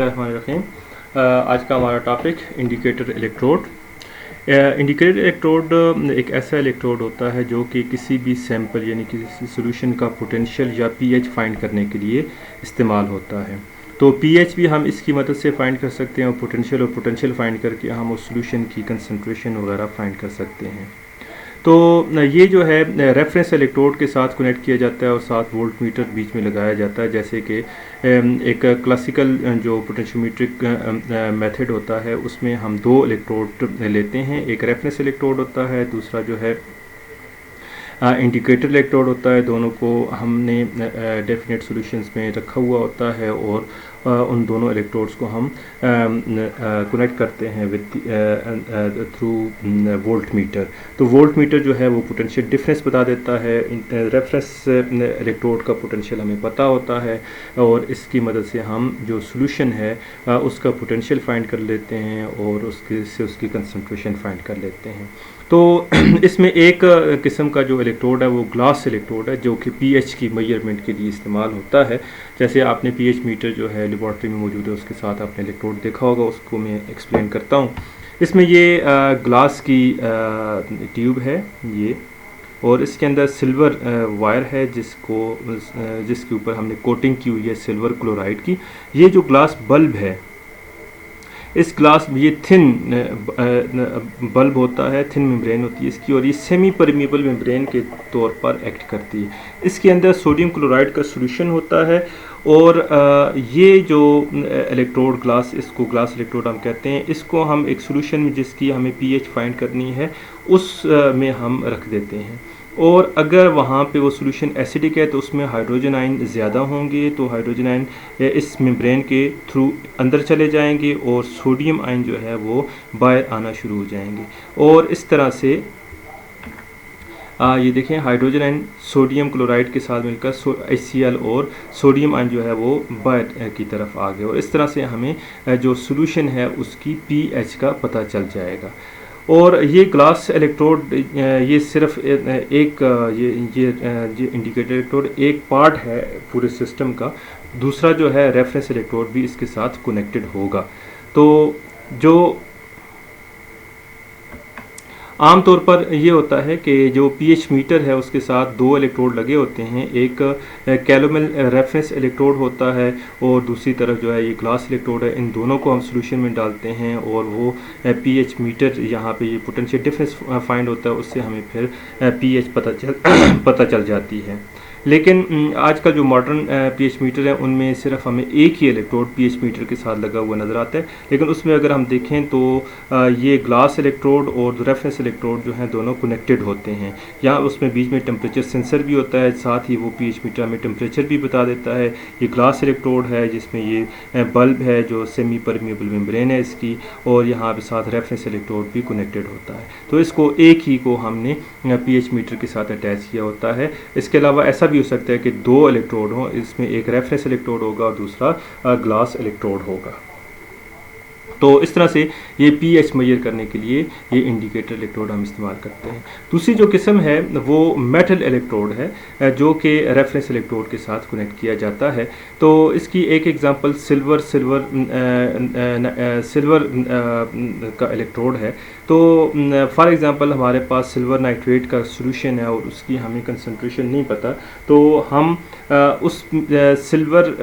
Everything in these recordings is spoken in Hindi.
बिस्मिल्लाहिर्रहमानिर्रहीम। आज का हमारा topic indicator electrode. Indicator electrode एक ऐसा इलेक्ट्रोड होता है जो कि किसी भी सैंपल यानी किसी सोल्यूशन का पोटेंशियल या पीएच फाइंड करने के लिए इस्तेमाल होता है। तो पीएच भी हम इसकी मदद से फाइंड कर सकते हैं और पोटेंशियल फाइंड करके हम उस सोल्यूशन की कंसंट्रेशन वगैरह फाइंड कर सकते हैं। तो ये जो है रेफरेंस इलेक्ट्रोड के साथ कनेक्ट किया जाता है और साथ वोल्ट मीटर बीच में लगाया जाता है। जैसे कि एक क्लासिकल जो पोटेंशियोमीट्रिक मेथड होता है उसमें हम दो इलेक्ट्रोड लेते हैं, एक रेफरेंस इलेक्ट्रोड होता है, दूसरा जो है इंडिकेटर इलेक्ट्रोड होता है। दोनों को हमने डेफिनेट सॉल्यूशंस में रखा हुआ होता है और उन दोनों इलेक्ट्रोड्स को हम कनेक्ट करते हैं विद थ्रू वोल्ट मीटर। तो वोल्ट मीटर जो है वो पोटेंशियल डिफरेंस बता देता है। रेफरेंस इलेक्ट्रोड का पोटेंशियल हमें पता होता है और इसकी मदद से हम जो सॉल्यूशन है उसका पोटेंशियल फाइंड कर लेते हैं और उसकी कंसंट्रेशन फाइंड कर लेते हैं। तो इसमें एक किस्म का जो इलेक्ट्रोड है वो ग्लास इलेक्ट्रोड है जो कि पीएच की मेजरमेंट के लिए इस्तेमाल होता है। जैसे आपने पीएच मीटर जो है लेबॉर्ट्री में मौजूद है उसके साथ आपने इलेक्ट्रोड देखा होगा, उसको मैं एक्सप्लेन करता हूँ। इसमें ये ग्लास की ट्यूब है ये, और इसके अंदर सिल्वर वायर है जिसके ऊपर हमने कोटिंग की हुई है सिल्वर क्लोराइड की। ये जो ग्लास बल्ब है, इस ग्लास ये थिन बल्ब होता है, थिन मेम्ब्रेन होती है इसकी, और ये सेमी परमिएबल मेम्ब्रेन के तौर पर एक्ट करती है। इसके अंदर सोडियम क्लोराइड का सॉल्यूशन होता है और ये जो इलेक्ट्रोड इसको ग्लास इलेक्ट्रोड हम कहते हैं, इसको हम एक सॉल्यूशन में जिसकी हमें पीएच फाइंड करनी है उस में हम रख देते हैं। और अगर वहाँ पे वो सॉल्यूशन एसिडिक है तो उसमें हाइड्रोजन आयन ज़्यादा होंगे, तो हाइड्रोजन आयन इस मेम्ब्रेन के थ्रू अंदर चले जाएंगे और सोडियम आयन जो है वो बाहर आना शुरू हो जाएंगे। और इस तरह से ये देखें, हाइड्रोजन आयन सोडियम क्लोराइड के साथ मिलकर HCl और सोडियम आयन जो है वो बाहर की तरफ आ गए और इस तरह से हमें जो सॉल्यूशन है उसकी pH का पता चल जाएगा। और ये ग्लास इलेक्ट्रोड ये सिर्फ एक ये इंडिकेटर इलेक्ट्रोड एक पार्ट है पूरे सिस्टम का। दूसरा जो है रेफरेंस इलेक्ट्रोड भी इसके साथ कनेक्टेड होगा। तो जो आमतौर पर ये होता है कि जो पीएच मीटर है उसके साथ दो इलेक्ट्रोड लगे होते हैं, एक कैलोमल रेफरेंस इलेक्ट्रोड होता है और दूसरी तरफ जो है ये ग्लास इलेक्ट्रोड है। इन दोनों को हम सॉल्यूशन में डालते हैं और वो पीएच मीटर यहाँ पे ये पोटेंशियल डिफरेंस फाइंड होता है, उससे हमें फिर पीएच पता चल जाती है। लेकिन आजकल जो मॉडर्न पीएच मीटर है उनमें सिर्फ हमें एक ही इलेक्ट्रोड पीएच मीटर के साथ लगा हुआ नज़र आता है। लेकिन उसमें अगर हम देखें तो ये ग्लास इलेक्ट्रोड और रेफरेंस इलेक्ट्रोड जो हैं दोनों कनेक्टेड होते हैं। यहाँ उसमें बीच में टेम्परेचर सेंसर भी होता है, साथ ही वो पीएच मीटर हमें टेम्परेचर भी बता देता है। ये ग्लास इलेक्ट्रोड है जिसमें ये बल्ब है जो सेमी परमिएबल मेम्ब्रेन है इसकी, और यहाँ पे साथ रेफरेंस इलेक्ट्रोड भी कनेक्टेड होता है। तो इसको एक ही को हमने पीएच मीटर के साथ अटैच किया होता है। इसके अलावा ऐसा भी हो सकता है कि दो इलेक्ट्रोड हो, इसमें एक रेफरेंस इलेक्ट्रोड होगा और दूसरा ग्लास इलेक्ट्रोड होगा। तो इस तरह से ये पीएच मेजर करने के लिए ये इंडिकेटर इलेक्ट्रोड हम इस्तेमाल करते हैं। दूसरी जो किस्म है वो मेटल इलेक्ट्रोड है जो कि रेफरेंस इलेक्ट्रोड के साथ कनेक्ट किया जाता है। तो इसकी एक एग्जांपल सिल्वर का इलेक्ट्रोड है। तो फॉर एग्जांपल हमारे पास सिल्वर नाइट्रेट का सॉल्यूशन है और उसकी हमें कंसंट्रेशन नहीं पता, तो हम उस सिल्वर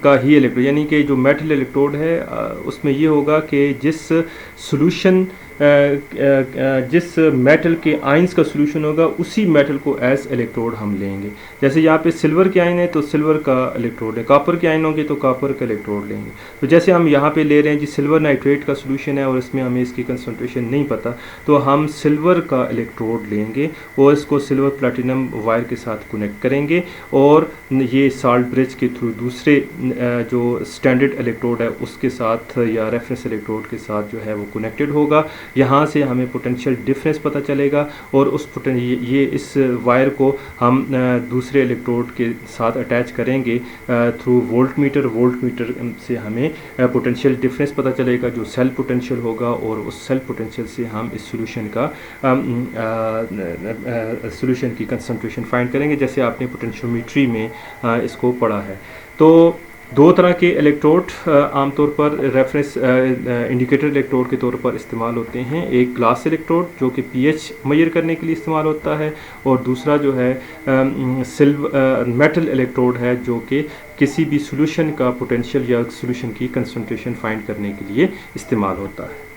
का ही इलेक्ट्रोड यानी कि जो मेटल इलेक्ट्रोड है उसमें ये होगा कि जिस मेटल के आयंस का सॉल्यूशन होगा उसी मेटल को एज इलेक्ट्रोड हम लेंगे। जैसे यहाँ पे सिल्वर के आयन है तो सिल्वर का इलेक्ट्रोड है, कॉपर के आयन होंगे तो कॉपर का इलेक्ट्रोड लेंगे। तो जैसे हम यहाँ पे ले रहे हैं जी सिल्वर नाइट्रेट का सॉल्यूशन है और इसमें हमें इसकी कंसंट्रेशन नहीं पता, तो हम सिल्वर का इलेक्ट्रोड लेंगे और इसको सिल्वर प्लैटिनम वायर के साथ कनेक्ट करेंगे और ये साल्ट ब्रिज के थ्रू दूसरे जो स्टैंडर्ड इलेक्ट्रोड है उसके साथ या रेफरेंस इलेक्ट्रोड के साथ जो है वो कनेक्टेड होगा। यहाँ से हमें पोटेंशियल डिफरेंस पता चलेगा और इस वायर को हम दूसरे इलेक्ट्रोड के साथ अटैच करेंगे थ्रू वोल्ट मीटर से हमें पोटेंशियल डिफरेंस पता चलेगा जो सेल पोटेंशियल होगा, और उस सेल पोटेंशियल से हम इस सॉल्यूशन की कंसंट्रेशन फाइंड करेंगे, जैसे आपने पोटेंशियोमीट्री में इसको पढ़ा है। तो दो तरह के इलेक्ट्रोड आमतौर पर रेफरेंस इंडिकेटर इलेक्ट्रोड के तौर पर इस्तेमाल होते हैं। एक ग्लास इलेक्ट्रोड जो कि पीएच मेजर करने के लिए इस्तेमाल होता है, और दूसरा जो है मेटल इलेक्ट्रोड है जो कि किसी भी सॉल्यूशन का पोटेंशियल या सॉल्यूशन की कंसंट्रेशन फाइंड करने के लिए इस्तेमाल होता है।